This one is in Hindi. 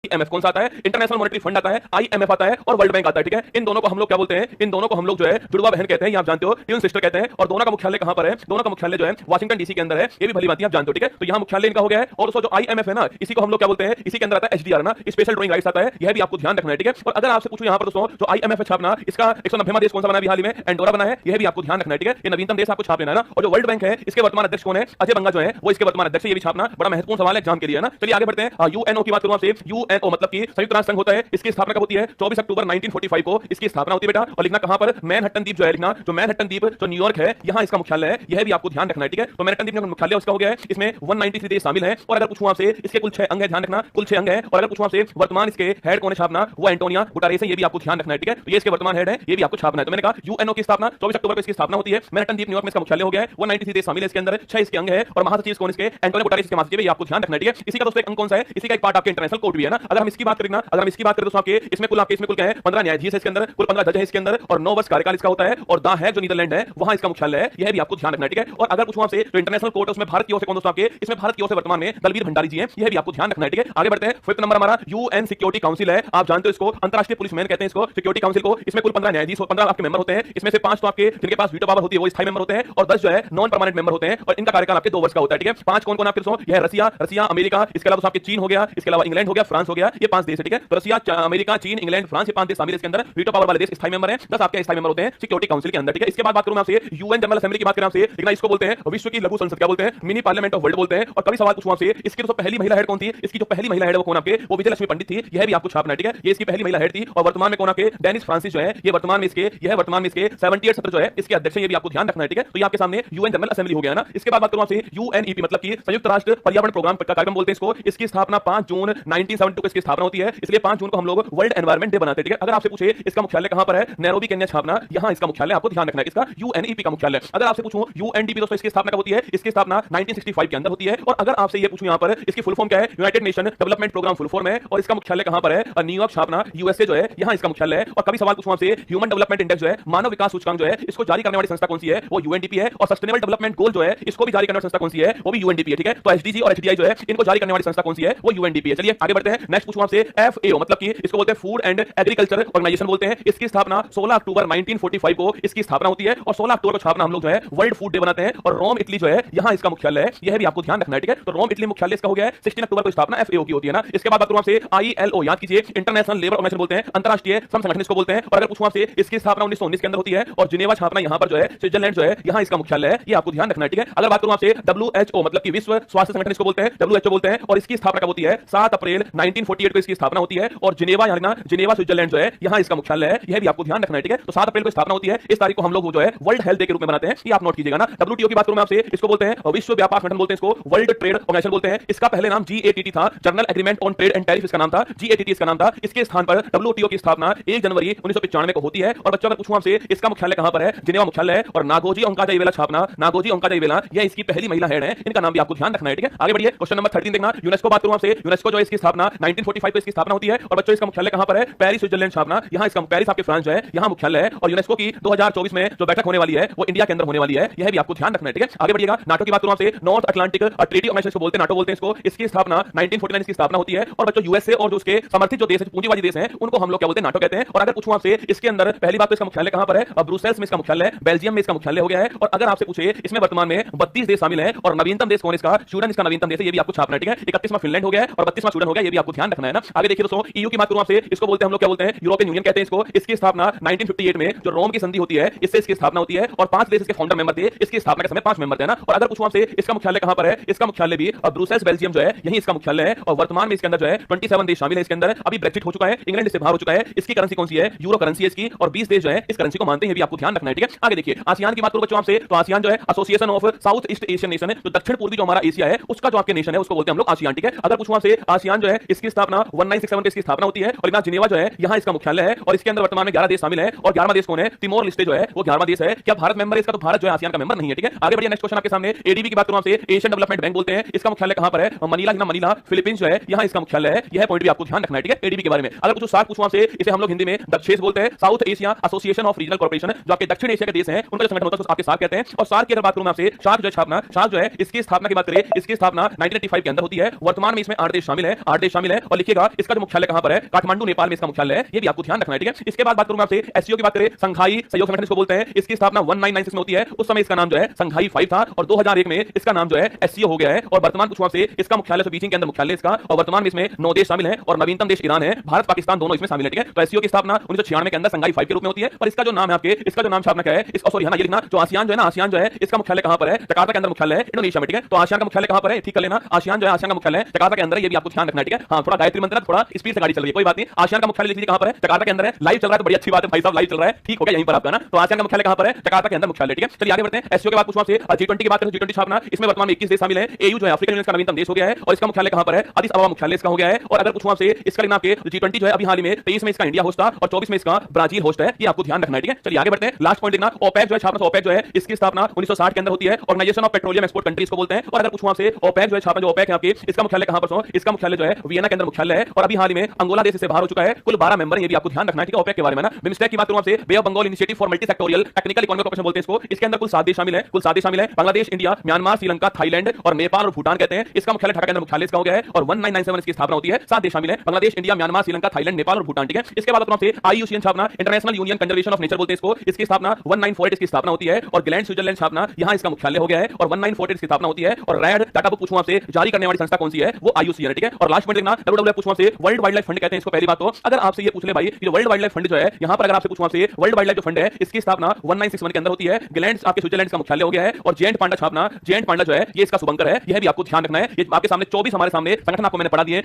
IMF कौन सा आता है? इंटरनेशनल मॉनेटरी फंड आता है, IMF आता है और वर्ल्ड बैंक आता है। ठीक है, इन दोनों को हम लोग क्या बोलते हैं? इन दोनों को हम लोग जो है जुड़वा बहन कहते हैं, ये आप जानते हो, ट्विन सिस्टर कहते हैं। और दोनों का मुख्यालय कहां पर है? दोनों का मुख्यालय जो है वाशिंगटन डीसी के अंदर है, ये भी भली बात है, आप जानते हो। ठीक है, तो यहां मुख्यालय इनका हो गया है। और दोस्तों जो IMF है ना, इसी को हम लोग क्या बोलते हैं? इसी के अंदर आता है HDR ना, स्पेशल ड्राइंग राइट्स आता है, यह भी आपको ध्यान रखना है। ठीक है, और अगर आपसे पूछूं यहां पर दोस्तों जो IMF है छापना, इसका 190वां देश कौन सा बना है हाल ही में? एंडोरा बना है, यह भी आपको ध्यान रखना है। ठीक है, ये नवीनतम देश आपको छाप लेना है ना। और जो वर्ल्ड बैंक है, इसके वर्तमान अध्यक्ष कौन है? अजय बंगा जो है वो इसके वर्तमान अध्यक्ष है, ये भी छापना बड़ा महत्वपूर्ण सवाल है एग्जाम के लिए ना। चलिए आगे बढ़ते हैं। UNO की बात करूं आपसे, UNO मतलब कि संयुक्त राष्ट्र संघ होता है, इसकी स्थापना कब होती है? 24 अक्टूबर 1945 को इसकी स्थापना होती है बेटा। और लिखना कहां पर? मैनहट्टन द्वीप जो है, लिखना जो मैनहट्टन द्वीप जो न्यूयॉर्क है, यहां इसका मुख्यालय है, यह भी आपको ध्यान रखना है। ठीक है, तो मैनहट्टन द्वीप का मुख्यालय उसका हो गया है, इसमें 193 देश शामिल हैं। और अगर पूछूं आपसे इसके कुल 6 अंग है, ध्यान रखना कुल 6 अंग है। और अगर पूछूं आपसे वर्तमान इसके हेड कौन है छापना, वो एंटोनियो गुटेरेस है, ये भी आपको ध्यान रखना है। ठीक है, तो ये इसके वर्तमान हेड है, ये भी आपको छापना है। तो मैंने कहा UNO की स्थापना 24 अक्टूबर को इसकी स्थापना होती है, मैनहट्टन द्वीप न्यूयॉर्क में इसका मुख्यालय हो गया है, 193 देश शामिल है इसके अंदर, 6 इसके अंग है। और महासचिव कौन इसके? एंटोनियो गुटेरेस इसके महासचिव है, ये आपको ध्यान रखना है। ठीक है, इसी का दोस्तों एक अंग कौन सा है? इसी का एक पार्ट आपके इंटरनेशनल कोर्ट भी है ना। अगर हम इसकी बात करें ना, अगर हम इसकी बात करें दोस्तों आपके इसमें कुल क्या है? 15 न्यायाधीश है इसके अंदर, कुल 15 जज है इसके अंदर, और 9 वर्ष कार्यकाल इसका होता है। और दा है जो नीदरलैंड है, वहां इसका मुख्यालय है, यह भी आपको ध्यान रखना है। ठीक है, और अगर पूछूं आपसे जो इंटरनेशनल कोर्ट है उसमें भारत की ओर से कौन दोस्तों आपके? इसमें भारत की ओर से वर्तमान में दलवीर भंडारी जी हैं, यह भी आपको ध्यान रखना है। ठीक है, आगे बढ़ते हैं। 5th नंबर हमारा UN सिक्योरिटी काउंसिल है, आप जानते हो इसको, अंतरराष्ट्रीय पुलिस मैन कहते हैं इसको, सिक्योरिटी काउंसिल को। इसमें कुल 15 न्यायाधीश और 15 आपके मेंबर होते हैं, इसमें से 5 तो आपके जिनके पास वीटो पावर होती है वो स्थायी मेंबर होते हैं, और 10 जो है नॉन परमानेंट मेंबर होते हैं, और इनका कार्यकाल आपके 2 वर्ष का होता है। ठीक है, 5 कौन कौन आपके दोस्तों? यह रसिया, अमेरिका, इसके अलावा आपके चीन हो गया, इसके अलावा इंग्लैंड हो गया, फ्रांस हो गया, ये 5 देश है। ठीक है, तो रसिया, अमेरिका, चीन, इंग्लैंड, फ्रांस, ये 5 देश शामिल है इसके अंदर, वीटो पावर वाले देश स्थायी मेंबर हैं, 10 आपके स्थायी मेंबर होते हैं सिक्योरिटी काउंसिल के अंदर। ठीक है, इसके बाद बात करूं मैं आपसे UN जनरल असेंबली की बात करें आपसे, लेकिन इसको बोलते हैं विश्व की लघु संसद, क्या बोलते हैं? मिनी पार्लियामेंट ऑफ वर्ल्ड बोलते हैं। और कभी सवाल पूछूं आपसे, इसकी तो पहली महिला हेड कौन थी? इसकी जो पहली महिला हेड वो कौन आपके? वो विजयलक्ष्मी पंडित थी, यह भी आपको छापना है। ठीक है, ये इसकी पहली महिला हेड थी। और वर्तमान में कौन आपके? डेनिस फ्रांसिस जो है, ये वर्तमान में इसके 78 सत्र जो है इसके अध्यक्ष है, ये भी आपको ध्यान रखना है। ठीक है, तो ये आपके सामने UN जनरल असेंबली हो गया ना। इसके बाद बात करूं आपसे UNEP मतलब कि संयुक्त राष्ट्र पर्यावरण प्रोग्राम का कार्यक्रम बोलते हैं इसको, इसकी स्थापना 5 जून 1972 को इसकी स्थापना होती है, इसलिए 5 जून को हम लोग वर्ल्ड एनवायरनमेंट डे बनाते हैं। ठीक है, अगर आपसे पूछे इसका मुख्यालय कहां पर है? नैरोबी केन्या छापना, यहां इसका मुख्यालय आपको ध्यान रखना है, इसका UNEP का मुख्यालय। अगर आपसे पूछूं UNDP दोस्तों इसकी स्थापना कब होती है? इसकी स्थापना 1965 के अंदर होती है। और अगर आपसे ये पूछूं यहां पर इसकी फुल फॉर्म क्या है? United Nation Development Programme full form है, और इसका मुख्यालय कहां पर है? न्यूयॉर्क छापना, USA जो है, यहां इसका मुख्यालय है। और कभी सवाल पूछूं आपसे ह्यूमन डेवलपमेंट इंडेक्स जो है, मानव विकास सूचकांक जो है, इसको जारी करने वाली संस्था कौन सी है? वो UNDP है। और सस्टेनेबल डेवलपमेंट गोल जो है, इसको भी जारी करने वाली संस्था कौन सी है? वो भी UNDP है। ठीक है, तो SDG और HDI जो है, इनको जारी करने वाली संस्था कौन सी है? वो UNDP है। चलिए आगे बढ़ते हैं। नेक्स्ट पूछूं आपसे FAO मतलब कि इसको बोलते हैं फूड एंड एग्रीकल्चर ऑर्गेनाइजेशन बोलते हैं, इसकी स्थापना 16 अक्टूबर 1945 को इसकी स्थापना होती है। और 16 अक्टूबर को छापना हम लोग जो है वर्ल्ड फूड डे बनाते हैं। और रोम इटली जो है, यहां इसका मुख्यालय है, यह भी आपको ध्यान रखना है। ठीक है, तो रोम इटली मुख्यालय इसका हो गया है, 16 अक्टूबर को स्थापना FAO की होती है ना। इसके बाद बात करूं आपसे ILO, याद कीजिए, इंटरनेशनल लेबर ऑर्गेनाइजेशन बोलते हैं, अंतरराष्ट्रीय श्रम संगठन इसको बोलते हैं। और अगर पूछूं आपसे इसकी स्थापना 1919 के अंदर होती है, और जिनेवा छापना यहां पर जो है स्विट्जरलैंड जो है, यहां इसका मुख्यालय है, ये आपको ध्यान रखना है। ठीक है, अगर बात करूं आपसे WHO मतलब कि विश्व स्वास्थ्य संगठन इसको बोलते हैं, WHO बोलते हैं, और इसकी स्थापना कब होती है? 7 अप्रैल 1948 को इसकी स्थापना होती है। और जिनेवा जिनेवा स्विट्जरलैंड जो है, यहां इसका मुख्यालय है, यह भी आपको ध्यान रखना है। ठीक है, तो 7 अप्रैल को स्थापना होती है, इस तारीख को हम लोग जो है वर्ल्ड हेल्थ डे के रूप में बनाते हैं, ये आप नोट कीजिएगा ना। WTO की बात करूं मैं आपसे, इसको बोलते हैं विश्व व्यापार संगठन बोलते हैं, इसको वर्ल्ड ट्रेड ऑर्गेनाइजेशन बोलते हैं। इसका पहले नाम GATT था, journal agreement on trade and tariff इसका नाम था, GATT इसका नाम था। इसके स्थान पर WTO की स्थापना 1 जनवरी 1995 को होती है। और बच्चों अगर पूछूं आपसे इसका मुख्यालय कहां पर है? जिनेवा मुख्यालय है। और नागोजी ओंकाजाइवेला छापना, नागोजी ओंकाजाइवेला, यह इसकी पहली महिला हेड है, इनका नाम भी आपको ध्यान रखना है। ठीक है, आगे बढ़िए। क्वेश्चन नंबर 13 देखना, यूनेस्को बात करूं आपसे, यूनेस्को जो है इसकी स्थापना 1945 को इसकी स्थापना होती है। और बच्चों इसका मुख्यालय कहां पर है? पेरिस स्विट्जरलैंड छापना, यहां इसका पेरिस आपके फ्रांस जो है, यहां मुख्यालय है। और यूनेस्को की 2024 में जो बैठक होने वाली है वो इंडिया के अंदर होने वाली है, यह भी आपको ध्यान रखना है। ठीक है, आगे बढ़िएगा। नाटो की बात करूं आपसे, नॉर्थ अटलांटिक ट्रीटी ऑर्गेनाइजेशन को बोलते हैं, नाटो बोलते हैं इसको, इसकी स्थापना 1949 इसकी स्थापना होती है। और बच्चों USA और जो उसके समर्थित जो देश है, पूंजीवादी देश हैं, उनको हम लोग क्या बोलते हैं? नाटो कहते हैं। और अगर पूछूं आपसे इसके अंदर पहली बात तो इसका मुख्यालय कहां पर है? ब्रुसेल्स में इसका मुख्यालय है, बेल्जियम में इसका मुख्यालय हो गया है। और अगर आपसे पूछे इसमें वर्तमान में 32 देश शामिल हैं, और नवीनतम देश कौन है इसका? स्वीडन इसका नवीनतम देश है, ये भी आपको छापना है। ठीक है, 31वां फिनलैंड हो गया है और 32वां स्वीडन हो गया, ये भी आपको ध्यान रखना है ना। आगे देखिए दोस्तों, EU की बात करूं आपसे, इसको बोलते हैं हम लोग क्या बोलते हैं? यूरोपियन यूनियन कहते हैं इसको। इसकी स्थापना 1958 में जो रोम की संधि होती है, इससे इसकी स्थापना होती है। और 5 देश इसके फाउंडर मेंबर थे, इसकी स्थापना के समय 5 मेंबर थे ना। और अगर पूछूं आपसे इसका मुख्यालय कहां पर है? इसका मुख्यालय भी ब्रुसेल्स बेल्जियम जो है, यही इसका मुख्यालय है। और वर्तमान में इसके अंदर जो है 27 देश शामिल है इसके अंदर। अभी ब्रेक्सिट हो चुका है, इंग्लैंड इससे बाहर हो चुका है। इसकी करेंसी कौन सी है? यूरो करेंसी है इसकी। और 20 देश जो है इस करेंसी को मानते हैं, ये भी आपको ध्यान रखना है। ठीक है, आगे देखिए, आसियान की बात करूं बच्चों आपसे, तो आसियान जो है association of south east Asian nation है, जो दक्षिण पूर्वी जो हमारा एशिया है उसका जो आपके नेशन है उसको बोलते हैं हम लोग आसियान। ठीक है, अगर पूछूं आपसे आसियान जो है इसकी स्थापना 1967 में इसकी स्थापना होती है। और जिनेवा जो है यहां इसका मुख्यालय है। और इसके अंदर वर्तमान में 11 देश शामिल है। और 11वां देश कौन है? तिमोर लिस्टे जो है वो 11वां देश है। क्या भारत मेंबर है इसका? तो भारत जो है आसियान का मेंबर नहीं है। ठीक है, आगे बढ़िए। नेक्स्ट क्वेश्चन आपके सामने, ADB की बात करूं आपसे, एशियन डेवलपमेंट बैंक बोलते हैं, इसका मुख्यालय कहां पर है? मनीला, फिलीपींस जो है यहां इसका मुख्यालय है, यह पॉइंट भी आपको ध्यान रखना है। ठीक है, ADB के बारे में अगर कुछ सार्क पूछूं आपसे, इसे हम लोग हिंदी में दक्षेस बोलते हैं, south Asia association of regional corporation, जो आपके दक्षिण एशिया के देश हैं उनका जो संगठन होता है आपके सार्क कहते हैं। और सार्क की अगर बात करूं मैं आपसे, सार्क जो छापना, सार्क जो है इसकी स्थापना की बात करें, इसकी स्थापना 1985 के अंदर होती है। वर्तमान में इसमें 8 देश शामिल है, 8 देश शामिल शामिल है और लिखिएगा इसका जो मुख्यालय कहां पर है, काठमांडू नेपाल में इसका मुख्यालय है, ये भी आपको ध्यान रखना है, ठीक है। इसके बाद बात करूंगा आपसे एससीओ की बात करें, संघाई सहयोग संगठन इसको बोलते हैं, इसकी स्थापना 1996 में होती है। उस समय इसका नाम जो है संघाई 5 था और 2001 में इसका नाम जो है एससीओ हो गया है और वर्तमान पूछूं आपसे इसका मुख्यालय तो बीजिंग के अंदर मुख्यालय इसका और वर्तमान में इसमें 9 देश शामिल हैं और नवीनतम देश ईरान है, भारत पाकिस्तान दोनों इसमें शामिल है, ठीक है। तो एससीओ की स्थापना 1996 के अंदर संघाई 5 के रूप में होती है। पर इसका जो नाम है आपके, इसका जो नाम छापना क्या है, इस सॉरी है ना, ये लिखना जो आसियान जो है ना, आसियान जो है इसका मुख्यालय कहां पर है, जकार्ता के अंदर मुख्यालय है, इंडोनेशिया में, ठीक है। तो आसियान का मुख्यालय कहां पर है, ठीक कर लेना, आसियान जो है आसियान का मुख्यालय जकार्ता के अंदर है, ये भी आपको ध्यान रखना है, ठीक है। हां, थोड़ा गायत्री मंत्र थोड़ा स्पीड से गाड़ी चल रही है, कोई बात नहीं। आसियान का मुख्यालय लिख लीजिए कहां पर है, जकार्ता के अंदर है। लाइव चल रहा है तो बड़ी अच्छी बात है भाई साहब, लाइव चल रहा है, ठीक हो गया यहीं पर आपका ना। तो आसियान का मुख्यालय कहां पर है, जकार्ता के अंदर मुख्यालय, ठीक है। चलिए आगे बढ़ते हैं। एससीओ के बाद पूछूं आपसे G20 की बात करें, G20 स्थापना, इसमें वर्तमान में 21 देश शामिल हैं। एयू जो है अफ्रीकन यूनियन का नवीनतम देश हो गया है और इसका मुख्यालय कहां पर है, अदिस अबबा मुख्यालय इसका हो गया है। और अगर पूछूं आपसे इसका लिखना आपके G20 जो है अभी हाल ही में 23 में इसका इंडिया होस्ट था और 24 में इसका ब्राजील होस्ट है, ये आपको ध्यान रखना है, ठीक है। चलिए आगे बढ़ते हैं। लास्ट पॉइंट लिखना, ओपेक जो है छापना, ओपेक जो है इसकी स्थापना 1960 के अंदर होती है, Organization of Petroleum Export Countries को बोलते हैं। और अगर पूछूं आपसे ओपेक जो है छापना, जो ओपेक है आपकी, इसका मुख्यालय कहां पर, इसका मुख्यालय जो है वियना के अंदर मुख्यालय है और अभी हाल ही में अंगोला देश से बाहर हो चुका है। कुल 12 मेंबर, ये भी आपको ध्यान रखना है, ठीक है। ओपेक के बारे में ना, बिम्स्टेक की बात करूं आपसे, bay of Bengal initiative for multi sectoral technical economic cooperation बोलते हैं इसको, इसके अंदर कुल 7 देश शामिल है, कुल 7 देश शामिल है, Bangladesh, India, Myanmar, Sri Lanka, Thailand और नेपाल और भूटान कहते हैं। इसका मुख्यालय ढाका के अंदर मुख्यालय इसका हो गया है और 1997 इसकी स्थापना होती है। 7 देश शामिल है, Bangladesh, India, Myanmar, Sri Lanka, Thailand, Nepal और भूटान, ठीक है। इसके बाद आपसे आईयूसीएन छापना, international union conservation of nature बोलते हैं इसको, इसकी स्थापना 1948 इसकी स्थापना होती है और ग्लैंड स्विट्जरलैंड छापना, यहां इसका मुख्यालय हो गया है और 1948 इसकी स्थापना होती है। और रैड डाटा बुक पूछूं आपसे जारी करने वाली संस्था कौन सी है, वो आईयूसीएन है, ठीक है। और लास्ट पॉइंट लिखना, डब्ल्यूडब्ल्यूएफ पूछूं आपसे, वर्ल्ड वाइल्ड लाइफ फंड कहते हैं इसको। पहली बात तो अगर आपसे ये पूछ ले भाई, ये वर्ल्ड वाइल्ड लाइफ फंड जो है, यहां पर अगर आपसे पूछूं आपसे वर्ल्ड वाइल्ड लाइफ जो फंड है, इसकी स्थापना 1961 के अंदर होती है, ग्लैंड आपके स्विट्जरलैंड का मुख्यालय हो गया है और जेएंट पांडा छापना, जेएंट पांडा जो है ये इसका शुभंकर है, यह भी आपको ध्यान रखना है। ये आपके सामने 24 हमारे सामने संगठन आपको मैंने पढ़ा दिए।